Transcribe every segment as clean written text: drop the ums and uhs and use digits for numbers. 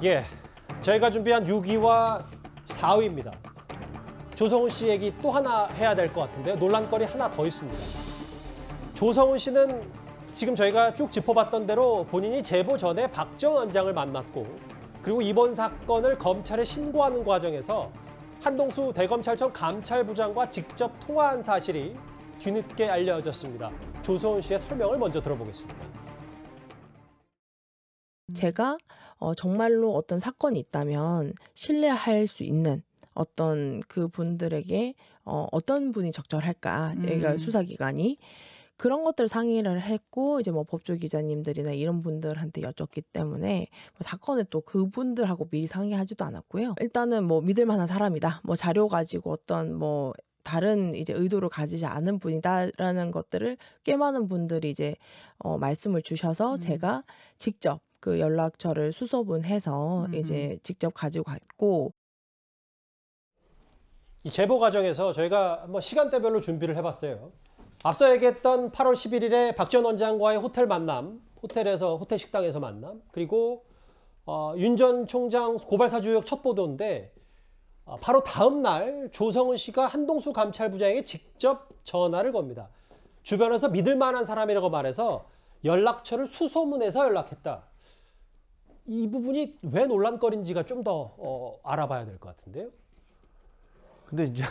예, 저희가 준비한 6위와 4위입니다. 조성은 씨 얘기 또 하나 해야 될 것 같은데요. 논란거리 하나 더 있습니다. 조성은 씨는 지금 저희가 쭉 짚어봤던 대로 본인이 제보 전에 박정 원장을 만났고 그리고 이번 사건을 검찰에 신고하는 과정에서 한동수 대검찰청 감찰부장과 직접 통화한 사실이 뒤늦게 알려졌습니다. 조성은 씨의 설명을 먼저 들어보겠습니다. 제가 정말로 어떤 사건이 있다면 신뢰할 수 있는 어떤 그 분들에게 어떤 분이 적절할까, 그러니까 수사기관이 그런 것들 상의를 했고 이제 뭐 법조 기자님들이나 이런 분들한테 여쭙기 때문에 사건을 또 그분들하고 미리 상의하지도 않았고요. 일단은 뭐 믿을 만한 사람이다, 뭐 자료 가지고 어떤 뭐 다른 이제 의도를 가지지 않은 분이다라는 것들을 꽤 많은 분들이 이제 말씀을 주셔서 제가 직접 그 연락처를 수소문해서 이제 직접 가지고 갔고. 이 제보 과정에서 저희가 한번 시간대별로 준비를 해봤어요. 앞서 얘기했던 8월 11일에 박 전 원장과의 호텔 만남, 호텔 식당에서 만남, 그리고 윤 전 총장 고발 사주 의혹 첫 보도인데 바로 다음 날 조성은 씨가 한동수 감찰부장에게 직접 전화를 겁니다. 주변에서 믿을 만한 사람이라고 말해서 연락처를 수소문해서 연락했다. 이 부분이 왜 논란거리인지가 좀 더 알아봐야 될 것 같은데요. 근데 이제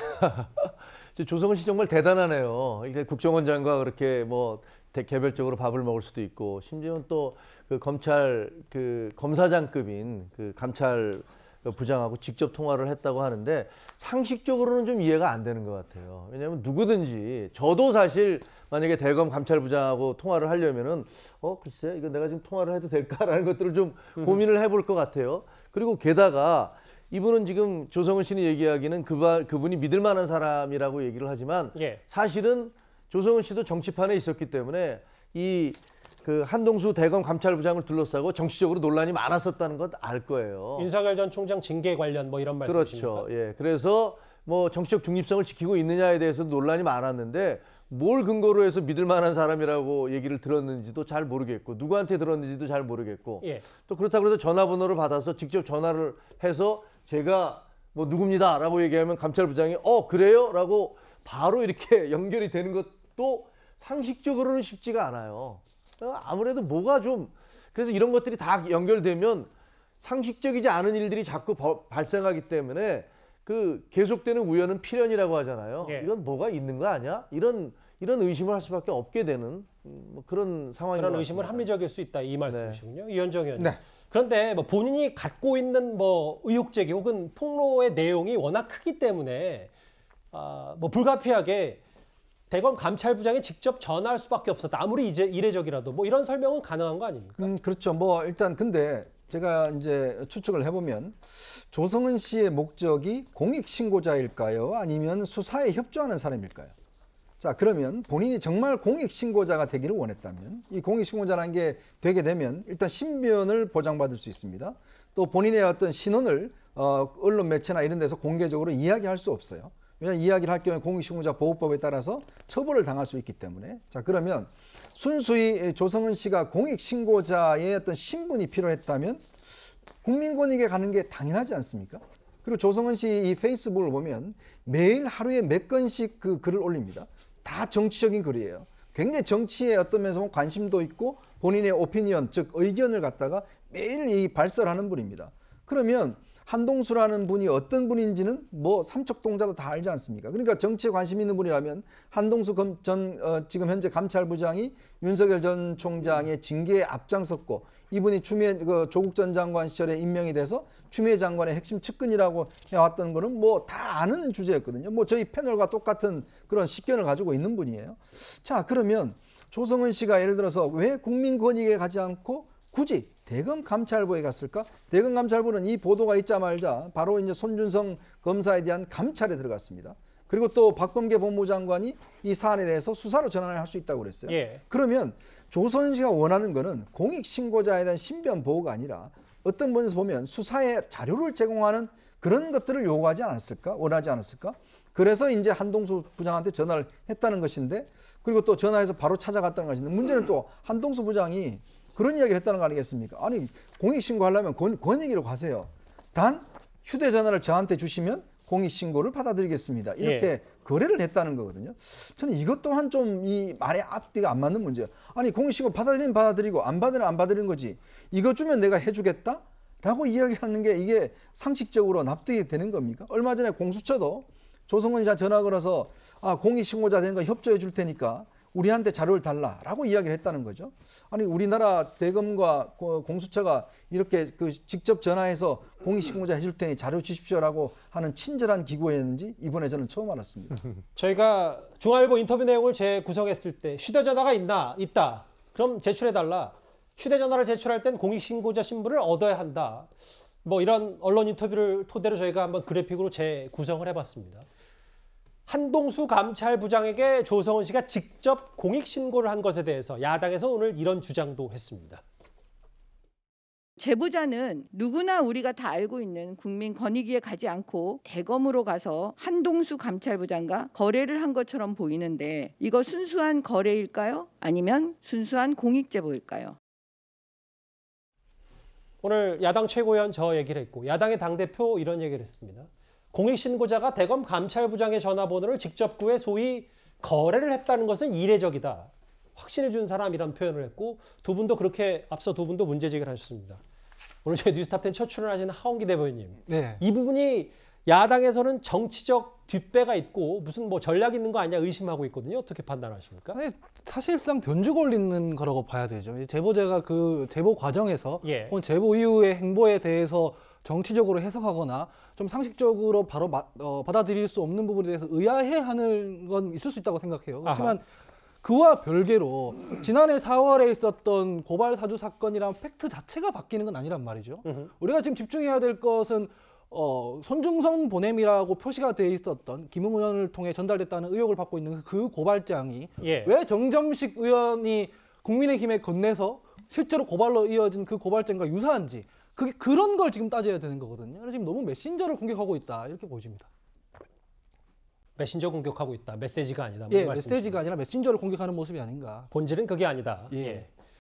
조성은 씨 정말 대단하네요. 이제 국정원장과 그렇게 뭐 개별적으로 밥을 먹을 수도 있고, 심지어는 또 그 검찰 그 검사장급인 그 감찰 부장하고 직접 통화를 했다고 하는데 상식적으로는 좀 이해가 안 되는 것 같아요. 왜냐하면 누구든지 저도 사실 만약에 대검 감찰부장하고 통화를 하려면은 글쎄 이거 내가 지금 통화를 해도 될까라는 것들을 좀 고민을 해볼 것 같아요. 그리고 게다가 이분은 지금 조성은 씨는 얘기하기는 그분이 믿을 만한 사람이라고 얘기를 하지만 사실은 조성은 씨도 정치판에 있었기 때문에 이 그 한동수 대검 감찰부장을 둘러싸고 정치적으로 논란이 많았었다는 것 알 거예요. 윤석열 전 총장 징계 관련 뭐 이런 말씀이십니까? 그렇죠. 예. 그래서 뭐 정치적 중립성을 지키고 있느냐에 대해서 논란이 많았는데 뭘 근거로 해서 믿을 만한 사람이라고 얘기를 들었는지도 잘 모르겠고 누구한테 들었는지도 잘 모르겠고 또 그렇다고 해서 전화번호를 받아서 직접 전화를 해서 제가 뭐 누굽니다라고 얘기하면 감찰부장이 그래요? 라고 바로 이렇게 연결이 되는 것도 상식적으로는 쉽지가 않아요. 아무래도 뭐가 좀 그래서 이런 것들이 다 연결되면 상식적이지 않은 일들이 자꾸 발생하기 때문에 그 계속되는 우연은 필연이라고 하잖아요. 이건 뭐가 있는 거 아니야? 이런 의심을 할 수밖에 없게 되는 뭐 그런 상황인 것 같습니다. 그런 의심을 합리적일 수 있다 이 말씀이시군요. 이현정 의원님. 네. 그런데 뭐 본인이 갖고 있는 뭐 의혹 제기 혹은 폭로의 내용이 워낙 크기 때문에 뭐 불가피하게 대검 감찰부장이 직접 전화할 수밖에 없었다. 아무리 이례적이라도 뭐 이런 설명은 가능한 거 아닙니까? 그렇죠. 뭐 일단 근데 제가 이제 추측을 해보면 조성은 씨의 목적이 공익신고자일까요? 아니면 수사에 협조하는 사람일까요? 자, 그러면 본인이 정말 공익신고자가 되기를 원했다면 이 공익신고자라는 게 되게 되면 일단 신변을 보장받을 수 있습니다. 또 본인의 어떤 신원을 언론 매체나 이런 데서 공개적으로 이야기할 수 없어요. 왜냐하면 이야기를 할 경우에 공익신고자 보호법에 따라서 처벌을 당할 수 있기 때문에. 자, 그러면 순수히 조성은 씨가 공익신고자의 어떤 신분이 필요했다면 국민권익에 가는 게 당연하지 않습니까? 그리고 조성은 씨 이 페이스북을 보면 매일 하루에 몇 건씩 그 글을 올립니다. 다 정치적인 글이에요. 굉장히 정치에 어떤 면에서 관심도 있고 본인의 오피니언, 즉 의견을 갖다가 매일 이 발설하는 분입니다. 그러면 한동수라는 분이 어떤 분인지는 뭐 삼척동자도 다 알지 않습니까? 그러니까 정치에 관심 있는 분이라면 한동수 지금 현재 감찰부장이 윤석열 전 총장의 징계에 앞장섰고 이분이 조국 전 장관 시절에 임명이 돼서 추미애 장관의 핵심 측근이라고 해왔던 거는 뭐 다 아는 주제였거든요. 뭐 저희 패널과 똑같은 그런 식견을 가지고 있는 분이에요. 자, 그러면 조성은 씨가 예를 들어서 왜 국민권익에 가지 않고 굳이 대검 감찰부에 갔을까? 대검 감찰부는 이 보도가 있자마자 바로 이제 손준성 검사에 대한 감찰에 들어갔습니다. 그리고 또 박범계 법무장관이 이 사안에 대해서 수사로 전환을 할 수 있다고 그랬어요. 그러면 조성은 씨가 원하는 거는 공익신고자에 대한 신변 보호가 아니라 어떤 면에서 보면 수사에 자료를 제공하는 그런 것들을 요구하지 않았을까? 원하지 않았을까? 그래서 이제 한동수 부장한테 전화를 했다는 것인데 그리고 또 전화해서 바로 찾아갔다는 것인데 문제는 또 한동수 부장이 그런 이야기를 했다는 거 아니겠습니까? 아니 공익신고하려면 권익위로 가세요. 단 휴대전화를 저한테 주시면 공익신고를 받아들이겠습니다. 이렇게 예. 거래를 했다는 거거든요. 저는 이것 또한 좀 이 말의 앞뒤가 안 맞는 문제예요. 아니 공익신고 받아들이면 받아들이고 안 받으면 안 받아들이는 거지. 이거 주면 내가 해주겠다? 라고 이야기하는 게 이게 상식적으로 납득이 되는 겁니까? 얼마 전에 공수처도 조성은 씨한테 전화 걸어서 공익신고자 되는 거 협조해 줄 테니까 우리한테 자료를 달라라고 이야기를 했다는 거죠. 아니 우리나라 대검과 공수처가 이렇게 그 직접 전화해서 공익신고자 해줄 테니 자료 주십시오라고 하는 친절한 기구였는지 이번에 저는 처음 알았습니다. 저희가 중앙일보 인터뷰 내용을 재구성했을 때 휴대전화가 있다. 그럼 제출해달라. 휴대전화를 제출할 땐 공익신고자 신분을 얻어야 한다. 뭐 이런 언론 인터뷰를 토대로 저희가 한번 그래픽으로 재구성을 해봤습니다. 한동수 감찰부장에게 조성은 씨가 직접 공익신고를 한 것에 대해서 야당에서 오늘 이런 주장도 했습니다. 제보자는 누구나 우리가 다 알고 있는 국민권익위에 가지 않고 대검으로 가서 한동수 감찰부장과 거래를 한 것처럼 보이는데 이거 순수한 거래일까요? 아니면 순수한 공익제보일까요? 오늘 야당 최고위원 저 얘기를 했고 야당의 당대표 이런 얘기를 했습니다. 공익신고자가 대검 감찰부장의 전화번호를 직접 구해 소위 거래를 했다는 것은 이례적이다. 확신해 준 사람이란 표현을 했고 두 분도 그렇게 앞서 두 분도 문제 제기를 하셨습니다. 오늘 저희 뉴스탑10 첫 출연하신 하원기 대변인님. 네. 이 부분이 야당에서는 정치적 뒷배가 있고 무슨 뭐 전략 있는 거 아니냐 의심하고 있거든요. 어떻게 판단하십니까? 아니, 사실상 변죽 올리는 거라고 봐야 되죠. 이 제보자가 그 제보 과정에서 예. 혹은 제보 이후의 행보에 대해서 정치적으로 해석하거나 좀 상식적으로 바로 받아들일 수 없는 부분에 대해서 의아해하는 건 있을 수 있다고 생각해요. 그렇지만 그와 별개로 지난해 4월에 있었던 고발 사주 사건이란 팩트 자체가 바뀌는 건 아니란 말이죠. 우리가 지금 집중해야 될 것은 손중성 보냄이라고 표시가 돼 있었던 김웅 의원을 통해 전달됐다는 의혹을 받고 있는 그 고발장이 예. 왜 정점식 의원이 국민의힘에 건네서 실제로 고발로 이어진 그 고발장과 유사한지 그런 걸 지금 따져야 되는 거거든요. 그래서 지금 너무 메신저를 공격하고 있다 이렇게 보여집니다. 메신저 공격하고 있다. 메시지가 아니다. 예, 메시지가 아니라 메신저를 공격하는 모습이 아닌가. 본질은 그게 아니다. 예. 예.